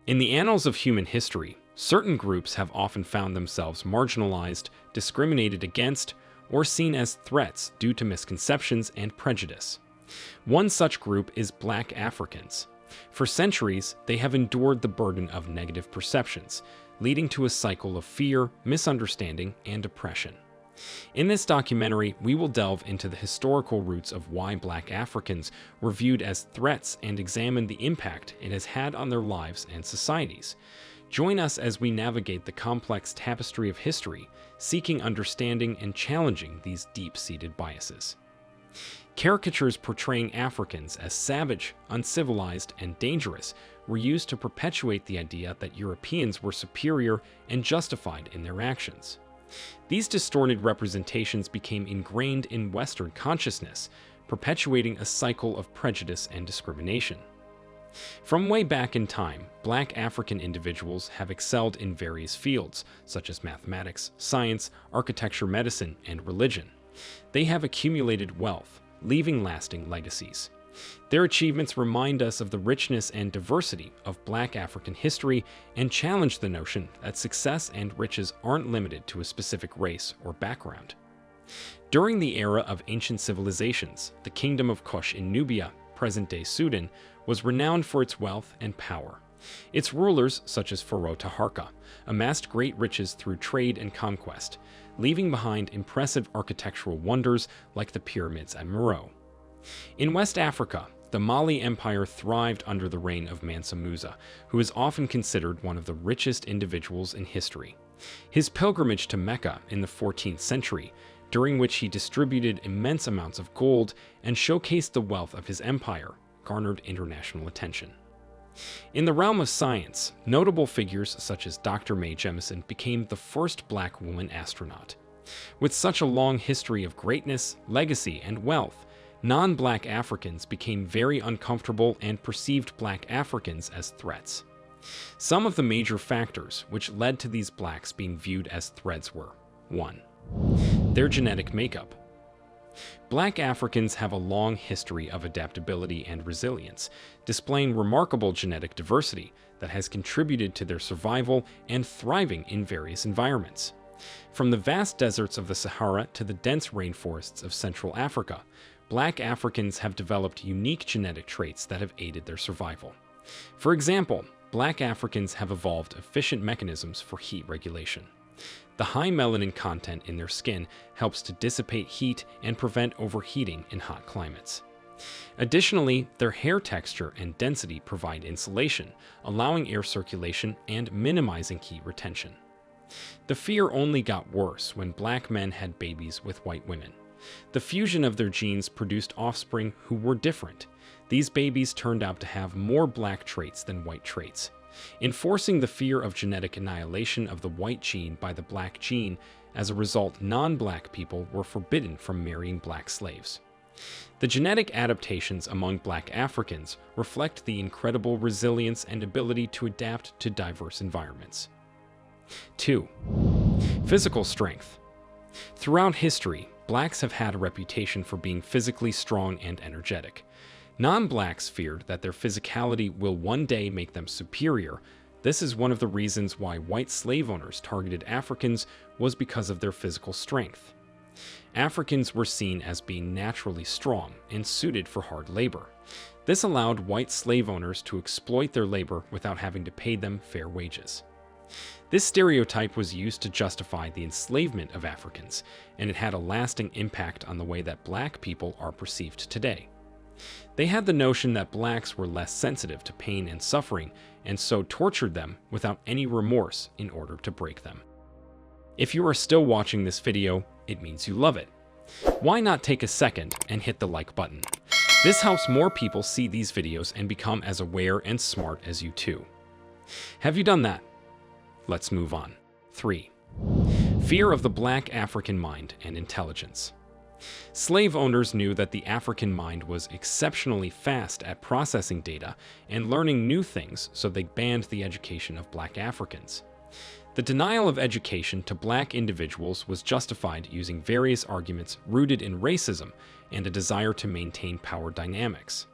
In the annals of human history, certain groups have often found themselves marginalized, discriminated against, or seen as threats due to misconceptions and prejudice. One such group is Black Africans. For centuries, they have endured the burden of negative perceptions, leading to a cycle of fear, misunderstanding, and oppression. In this documentary, we will delve into the historical roots of why Black Africans were viewed as threats and examine the impact it has had on their lives and societies. Join us as we navigate the complex tapestry of history, seeking understanding and challenging these deep-seated biases. Caricatures portraying Africans as savage, uncivilized, and dangerous were used to perpetuate the idea that Europeans were superior and justified in their actions. These distorted representations became ingrained in Western consciousness, perpetuating a cycle of prejudice and discrimination. From way back in time, Black African individuals have excelled in various fields, such as mathematics, science, architecture, medicine, and religion. They have accumulated wealth, leaving lasting legacies. Their achievements remind us of the richness and diversity of Black African history and challenge the notion that success and riches aren't limited to a specific race or background. During the era of ancient civilizations, the Kingdom of Kush in Nubia, present-day Sudan, was renowned for its wealth and power. Its rulers, such as Pharaoh Taharqa, amassed great riches through trade and conquest, leaving behind impressive architectural wonders like the pyramids at Meroe. In West Africa, the Mali Empire thrived under the reign of Mansa Musa, who is often considered one of the richest individuals in history. His pilgrimage to Mecca in the 14th century, during which he distributed immense amounts of gold and showcased the wealth of his empire, garnered international attention. In the realm of science, notable figures such as Dr. Mae Jemison became the first Black woman astronaut. With such a long history of greatness, legacy, and wealth, non-Black Africans became very uncomfortable and perceived Black Africans as threats. Some of the major factors which led to these Blacks being viewed as threats were: 1. Their genetic makeup. Black Africans have a long history of adaptability and resilience, displaying remarkable genetic diversity that has contributed to their survival and thriving in various environments. From the vast deserts of the Sahara to the dense rainforests of Central Africa, Black Africans have developed unique genetic traits that have aided their survival. For example, Black Africans have evolved efficient mechanisms for heat regulation. The high melanin content in their skin helps to dissipate heat and prevent overheating in hot climates. Additionally, their hair texture and density provide insulation, allowing air circulation and minimizing heat retention. The fear only got worse when Black men had babies with white women. The fusion of their genes produced offspring who were different. These babies turned out to have more Black traits than white traits. Enforcing the fear of genetic annihilation of the white gene by the Black gene, as a result, non-Black people were forbidden from marrying Black slaves. The genetic adaptations among Black Africans reflect the incredible resilience and ability to adapt to diverse environments. 2. Physical strength. Throughout history, Blacks have had a reputation for being physically strong and energetic. Non-Blacks feared that their physicality will one day make them superior. This is one of the reasons why white slave owners targeted Africans was because of their physical strength. Africans were seen as being naturally strong and suited for hard labor. This allowed white slave owners to exploit their labor without having to pay them fair wages. This stereotype was used to justify the enslavement of Africans, and it had a lasting impact on the way that Black people are perceived today. They had the notion that Blacks were less sensitive to pain and suffering, and so tortured them without any remorse in order to break them. If you are still watching this video, it means you love it. Why not take a second and hit the like button? This helps more people see these videos and become as aware and smart as you too. Have you done that? Let's move on. 3. Fear of the Black African mind and intelligence. Slave owners knew that the African mind was exceptionally fast at processing data and learning new things, so they banned the education of Black Africans. The denial of education to Black individuals was justified using various arguments rooted in racism and a desire to maintain power dynamics.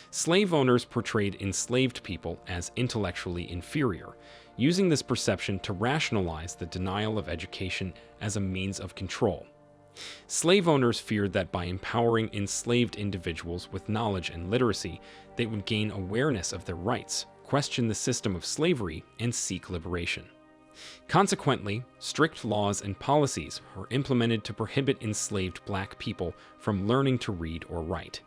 Slave owners portrayed enslaved people as intellectually inferior, using this perception to rationalize the denial of education as a means of control. Slave owners feared that by empowering enslaved individuals with knowledge and literacy, they would gain awareness of their rights, question the system of slavery, and seek liberation. Consequently, strict laws and policies were implemented to prohibit enslaved black people from learning to read or write.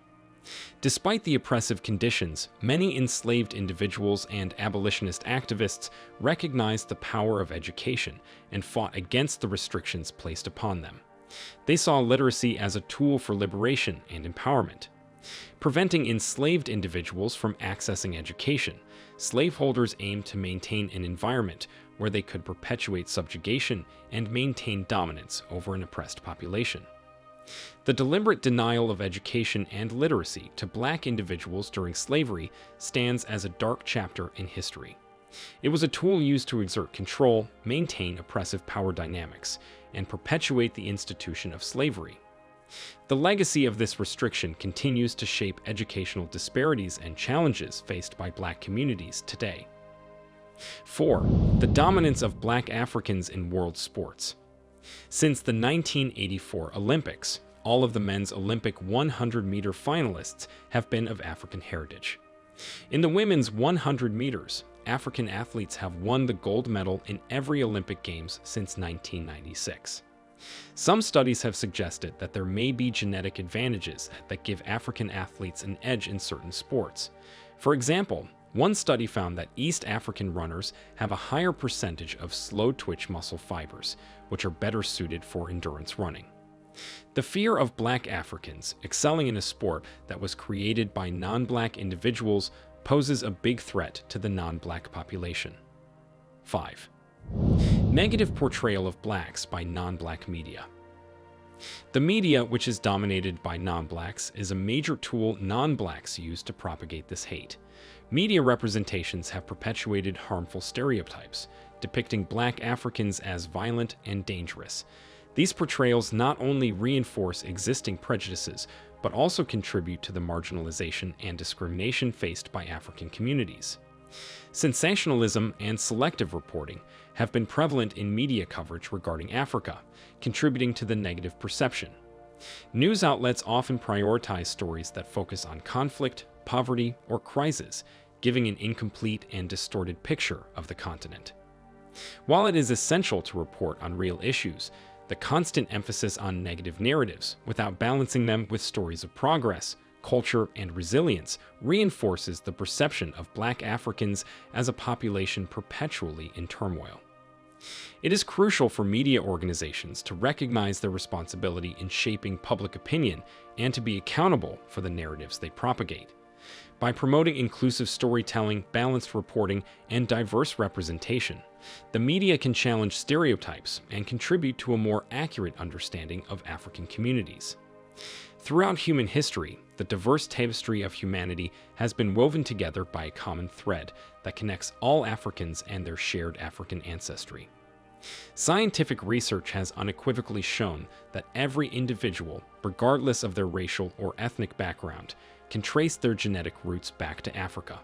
Despite the oppressive conditions, many enslaved individuals and abolitionist activists recognized the power of education and fought against the restrictions placed upon them. They saw literacy as a tool for liberation and empowerment. Preventing enslaved individuals from accessing education, slaveholders aimed to maintain an environment where they could perpetuate subjugation and maintain dominance over an oppressed population. The deliberate denial of education and literacy to black individuals during slavery stands as a dark chapter in history. It was a tool used to exert control, maintain oppressive power dynamics, and perpetuate the institution of slavery. The legacy of this restriction continues to shape educational disparities and challenges faced by black communities today. 4. The dominance of black Africans in world sports. Since the 1984 Olympics, all of the men's Olympic 100-meter finalists have been of African heritage. In the women's 100 meters, African athletes have won the gold medal in every Olympic Games since 1996. Some studies have suggested that there may be genetic advantages that give African athletes an edge in certain sports. For example, one study found that East African runners have a higher percentage of slow-twitch muscle fibers, which are better suited for endurance running. The fear of black Africans excelling in a sport that was created by non-black individuals poses a big threat to the non-black population. 5. Negative portrayal of blacks by non-black media. The media, which is dominated by non-blacks, is a major tool non-blacks use to propagate this hate. Media representations have perpetuated harmful stereotypes, depicting black Africans as violent and dangerous. These portrayals not only reinforce existing prejudices, but also contribute to the marginalization and discrimination faced by African communities. Sensationalism and selective reporting have been prevalent in media coverage regarding Africa, contributing to the negative perception. News outlets often prioritize stories that focus on conflict, poverty, or crisis, giving an incomplete and distorted picture of the continent. While it is essential to report on real issues, the constant emphasis on negative narratives, without balancing them with stories of progress, culture, and resilience, reinforces the perception of black Africans as a population perpetually in turmoil. It is crucial for media organizations to recognize their responsibility in shaping public opinion and to be accountable for the narratives they propagate. By promoting inclusive storytelling, balanced reporting, and diverse representation, the media can challenge stereotypes and contribute to a more accurate understanding of African communities. Throughout human history, the diverse tapestry of humanity has been woven together by a common thread that connects all Africans and their shared African ancestry. Scientific research has unequivocally shown that every individual, regardless of their racial or ethnic background, can trace their genetic roots back to Africa.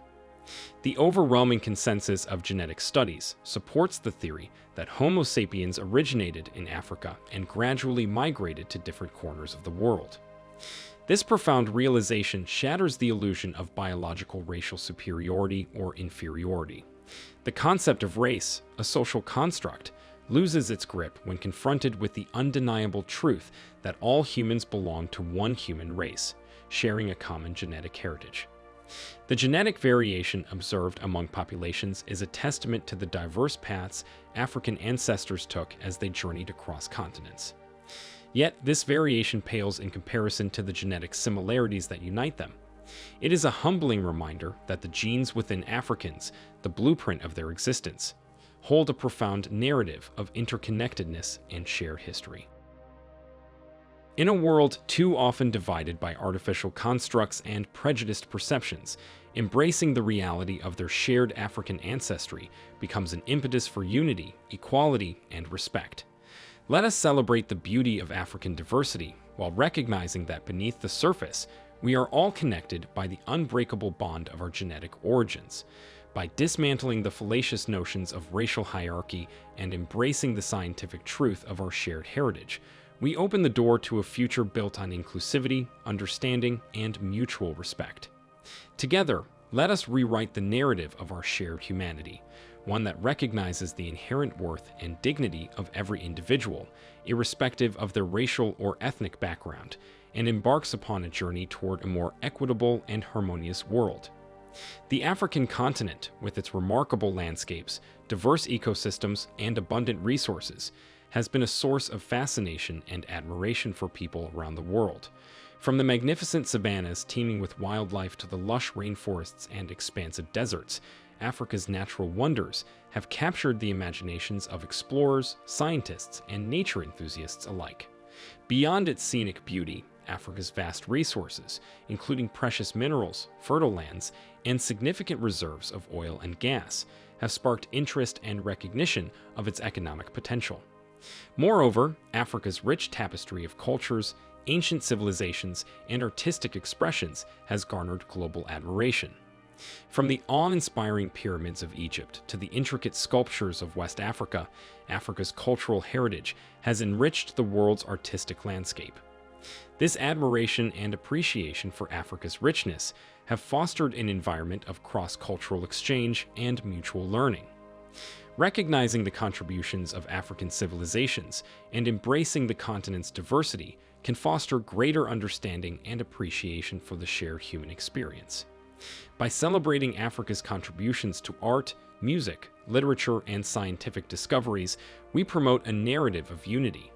The overwhelming consensus of genetic studies supports the theory that Homo sapiens originated in Africa and gradually migrated to different corners of the world. This profound realization shatters the illusion of biological racial superiority or inferiority. The concept of race, a social construct, loses its grip when confronted with the undeniable truth that all humans belong to one human race, sharing a common genetic heritage. The genetic variation observed among populations is a testament to the diverse paths African ancestors took as they journeyed across continents. Yet, this variation pales in comparison to the genetic similarities that unite them. It is a humbling reminder that the genes within Africans, the blueprint of their existence, hold a profound narrative of interconnectedness and shared history. In a world too often divided by artificial constructs and prejudiced perceptions, embracing the reality of their shared African ancestry becomes an impetus for unity, equality, and respect. Let us celebrate the beauty of African diversity while recognizing that beneath the surface, We are all connected by the unbreakable bond of our genetic origins. By dismantling the fallacious notions of racial hierarchy and embracing the scientific truth of our shared heritage, we open the door to a future built on inclusivity, understanding, and mutual respect. Together, let us rewrite the narrative of our shared humanity, one that recognizes the inherent worth and dignity of every individual, irrespective of their racial or ethnic background, and embarks upon a journey toward a more equitable and harmonious world. The African continent, with its remarkable landscapes, diverse ecosystems, and abundant resources, has been a source of fascination and admiration for people around the world. From the magnificent savannas teeming with wildlife to the lush rainforests and expansive deserts, Africa's natural wonders have captured the imaginations of explorers, scientists, and nature enthusiasts alike. Beyond its scenic beauty, Africa's vast resources, including precious minerals, fertile lands, and significant reserves of oil and gas, have sparked interest and recognition of its economic potential. Moreover, Africa's rich tapestry of cultures, ancient civilizations, and artistic expressions has garnered global admiration. From the awe-inspiring pyramids of Egypt to the intricate sculptures of West Africa, Africa's cultural heritage has enriched the world's artistic landscape. This admiration and appreciation for Africa's richness have fostered an environment of cross-cultural exchange and mutual learning. Recognizing the contributions of African civilizations and embracing the continent's diversity can foster greater understanding and appreciation for the shared human experience. By celebrating Africa's contributions to art, music, literature, and scientific discoveries, we promote a narrative of unity.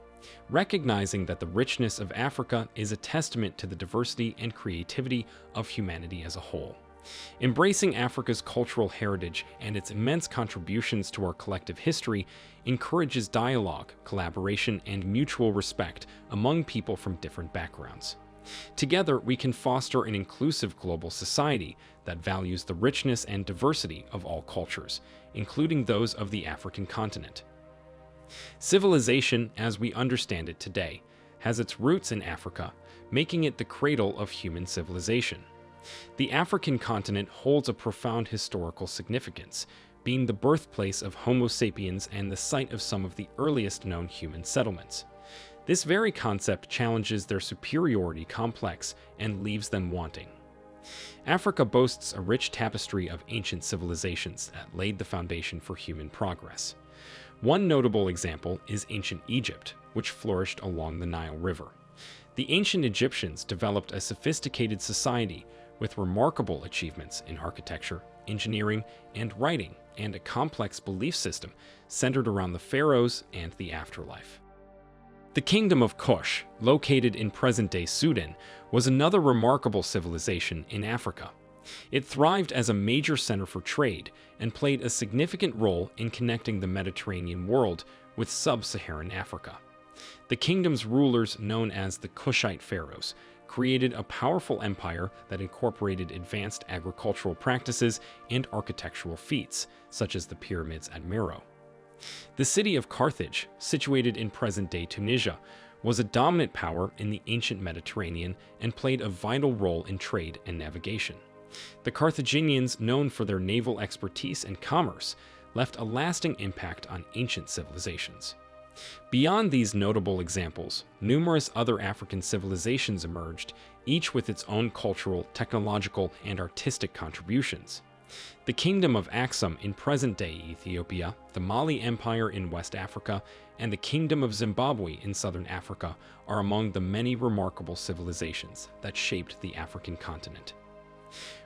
Recognizing that the richness of Africa is a testament to the diversity and creativity of humanity as a whole. Embracing Africa's cultural heritage and its immense contributions to our collective history encourages dialogue, collaboration, and mutual respect among people from different backgrounds. Together, we can foster an inclusive global society that values the richness and diversity of all cultures, including those of the African continent. Civilization, as we understand it today, has its roots in Africa, making it the cradle of human civilization. The African continent holds a profound historical significance, being the birthplace of Homo sapiens and the site of some of the earliest known human settlements. This very concept challenges their superiority complex and leaves them wanting. Africa boasts a rich tapestry of ancient civilizations that laid the foundation for human progress. One notable example is ancient Egypt, which flourished along the Nile River. The ancient Egyptians developed a sophisticated society with remarkable achievements in architecture, engineering, and writing, and a complex belief system centered around the pharaohs and the afterlife. The Kingdom of Kush, located in present-day Sudan, was another remarkable civilization in Africa. It thrived as a major center for trade and played a significant role in connecting the Mediterranean world with sub-Saharan Africa. The kingdom's rulers, known as the Kushite pharaohs, created a powerful empire that incorporated advanced agricultural practices and architectural feats, such as the pyramids at Meroe. The city of Carthage, situated in present-day Tunisia, was a dominant power in the ancient Mediterranean and played a vital role in trade and navigation. The Carthaginians, known for their naval expertise and commerce, left a lasting impact on ancient civilizations. Beyond these notable examples, numerous other African civilizations emerged, each with its own cultural, technological, and artistic contributions. The Kingdom of Aksum in present-day Ethiopia, the Mali Empire in West Africa, and the Kingdom of Zimbabwe in southern Africa are among the many remarkable civilizations that shaped the African continent.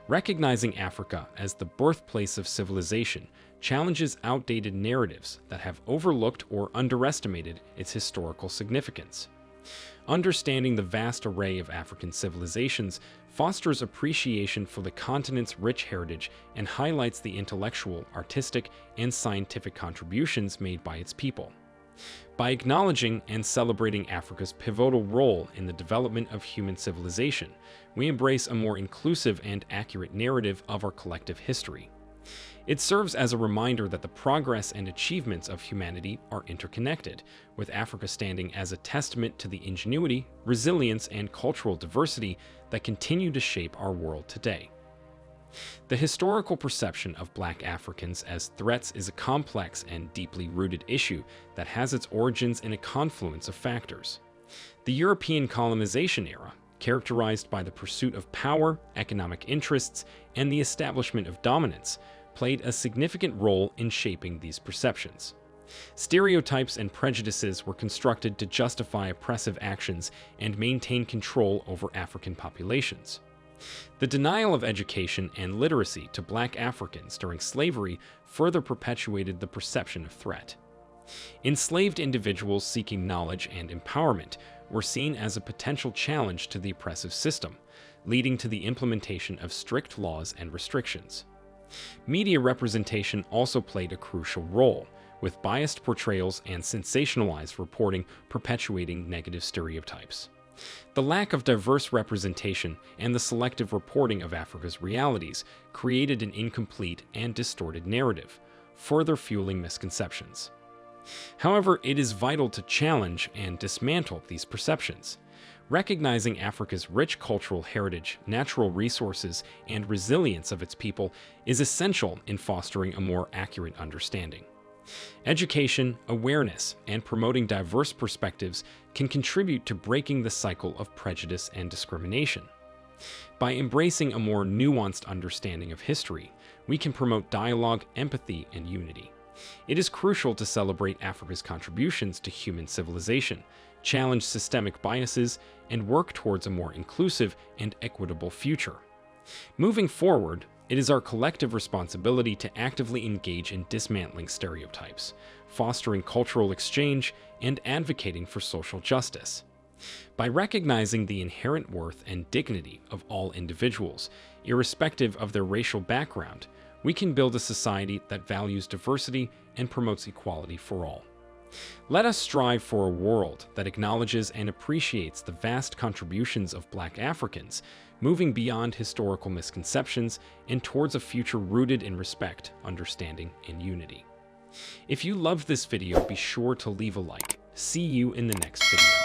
Recognizing Africa as the birthplace of civilization challenges outdated narratives that have overlooked or underestimated its historical significance. Understanding the vast array of African civilizations fosters appreciation for the continent's rich heritage and highlights the intellectual, artistic, and scientific contributions made by its people. By acknowledging and celebrating Africa's pivotal role in the development of human civilization, we embrace a more inclusive and accurate narrative of our collective history. It serves as a reminder that the progress and achievements of humanity are interconnected, with Africa standing as a testament to the ingenuity, resilience, and cultural diversity that continue to shape our world today. The historical perception of Black Africans as threats is a complex and deeply rooted issue that has its origins in a confluence of factors. The European colonization era, characterized by the pursuit of power, economic interests, and the establishment of dominance, played a significant role in shaping these perceptions. Stereotypes and prejudices were constructed to justify oppressive actions and maintain control over African populations. The denial of education and literacy to Black Africans during slavery further perpetuated the perception of threat. Enslaved individuals seeking knowledge and empowerment were seen as a potential challenge to the oppressive system, leading to the implementation of strict laws and restrictions. Media representation also played a crucial role, with biased portrayals and sensationalized reporting perpetuating negative stereotypes. The lack of diverse representation and the selective reporting of Africa's realities created an incomplete and distorted narrative, further fueling misconceptions. However, it is vital to challenge and dismantle these perceptions. Recognizing Africa's rich cultural heritage, natural resources, and resilience of its people is essential in fostering a more accurate understanding. Education, awareness, and promoting diverse perspectives can contribute to breaking the cycle of prejudice and discrimination. By embracing a more nuanced understanding of history, we can promote dialogue, empathy, and unity. It is crucial to celebrate Africa's contributions to human civilization, challenge systemic biases, and work towards a more inclusive and equitable future. Moving forward, it is our collective responsibility to actively engage in dismantling stereotypes, fostering cultural exchange, and advocating for social justice. By recognizing the inherent worth and dignity of all individuals, irrespective of their racial background, we can build a society that values diversity and promotes equality for all. Let us strive for a world that acknowledges and appreciates the vast contributions of Black Africans, moving beyond historical misconceptions and towards a future rooted in respect, understanding, and unity. If you loved this video, be sure to leave a like. See you in the next video.